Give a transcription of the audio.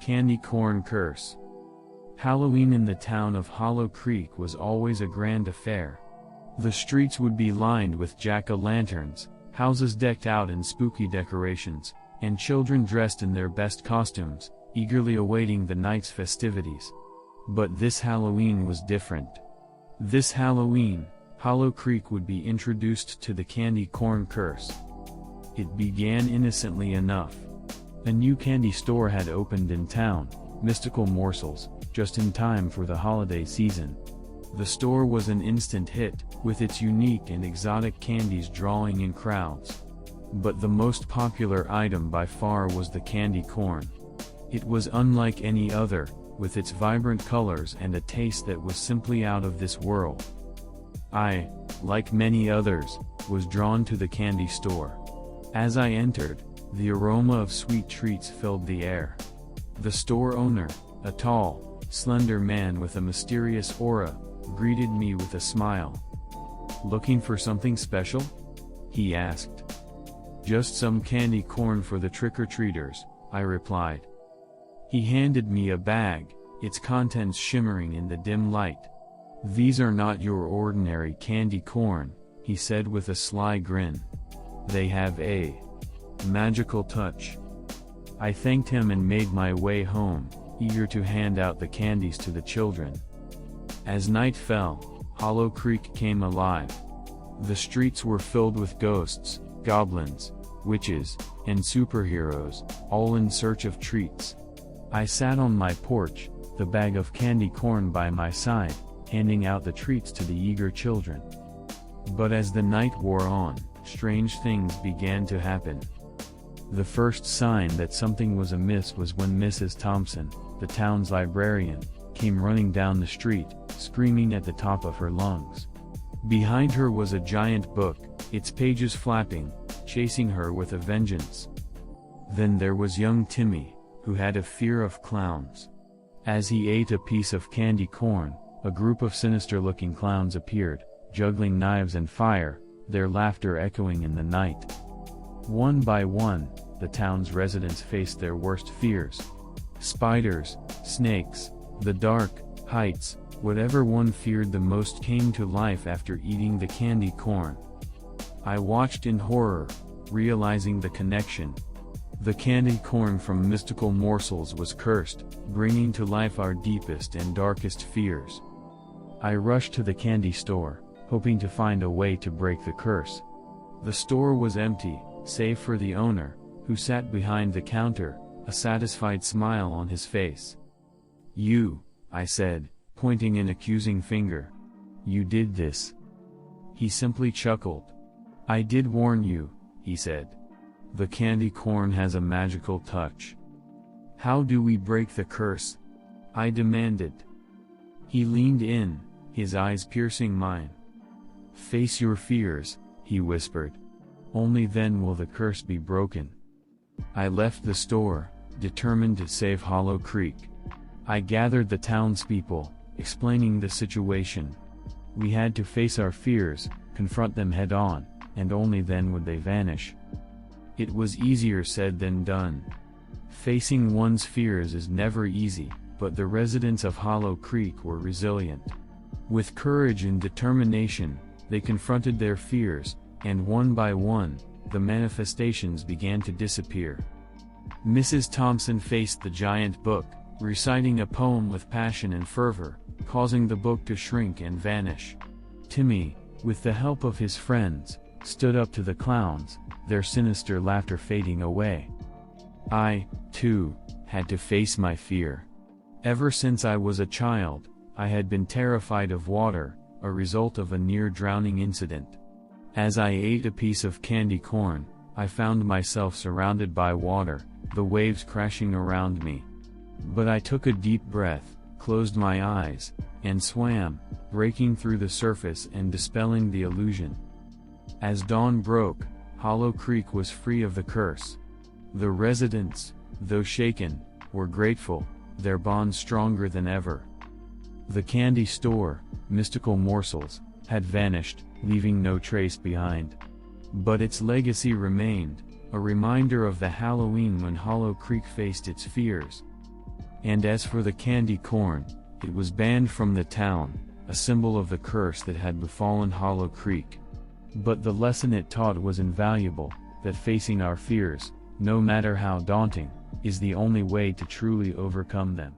Candy Corn Curse. Halloween in the town of Hollow Creek was always a grand affair. The streets would be lined with jack-o'-lanterns, houses decked out in spooky decorations, and children dressed in their best costumes, eagerly awaiting the night's festivities. But this Halloween was different. This Halloween, Hollow Creek would be introduced to the Candy Corn Curse. It began innocently enough. A new candy store had opened in town, Mystical Morsels, just in time for the holiday season. The store was an instant hit, with its unique and exotic candies drawing in crowds. But the most popular item by far was the candy corn. It was unlike any other, with its vibrant colors and a taste that was simply out of this world. I, like many others, was drawn to the candy store. As I entered, the aroma of sweet treats filled the air. The store owner, a tall, slender man with a mysterious aura, greeted me with a smile. "Looking for something special?" he asked. "Just some candy corn for the trick-or-treaters," I replied. He handed me a bag, its contents shimmering in the dim light. "These are not your ordinary candy corn," he said with a sly grin. "They have a magical touch." I thanked him and made my way home, eager to hand out the candies to the children. As night fell, Hollow Creek came alive. The streets were filled with ghosts, goblins, witches, and superheroes, all in search of treats. I sat on my porch, the bag of candy corn by my side, handing out the treats to the eager children. But as the night wore on, strange things began to happen. The first sign that something was amiss was when Mrs. Thompson, the town's librarian, came running down the street, screaming at the top of her lungs. Behind her was a giant book, its pages flapping, chasing her with a vengeance. Then there was young Timmy, who had a fear of clowns. As he ate a piece of candy corn, a group of sinister-looking clowns appeared, juggling knives and fire, their laughter echoing in the night. One by one, the town's residents faced their worst fears. Spiders, snakes, the dark, heights, whatever one feared the most came to life after eating the candy corn. I watched in horror, realizing the connection. The candy corn from Mystical Morsels was cursed, bringing to life our deepest and darkest fears. I rushed to the candy store, hoping to find a way to break the curse. The store was empty, save for the owner, who sat behind the counter, a satisfied smile on his face. "You," I said, pointing an accusing finger. "You did this." He simply chuckled. "I did warn you," he said. "The candy corn has a magical touch." "How do we break the curse?" I demanded. He leaned in, his eyes piercing mine. "Face your fears," he whispered. "Only then will the curse be broken." I left the store, determined to save Hollow Creek. I gathered the townspeople, explaining the situation. We had to face our fears, confront them head-on, and only then would they vanish. It was easier said than done. Facing one's fears is never easy, but the residents of Hollow Creek were resilient. With courage and determination, they confronted their fears, and one by one, the manifestations began to disappear. Mrs. Thompson faced the giant book, reciting a poem with passion and fervor, causing the book to shrink and vanish. Timmy, with the help of his friends, stood up to the clowns, their sinister laughter fading away. I, too, had to face my fear. Ever since I was a child, I had been terrified of water, a result of a near-drowning incident. As I ate a piece of candy corn, I found myself surrounded by water, the waves crashing around me. But I took a deep breath, closed my eyes, and swam, breaking through the surface and dispelling the illusion. As dawn broke, Hollow Creek was free of the curse. The residents, though shaken, were grateful, their bond stronger than ever. The candy store, Mystical Morsels, had vanished, leaving no trace behind. But its legacy remained, a reminder of the Halloween when Hollow Creek faced its fears. And as for the candy corn, it was banned from the town, a symbol of the curse that had befallen Hollow Creek. But the lesson it taught was invaluable, that facing our fears, no matter how daunting, is the only way to truly overcome them.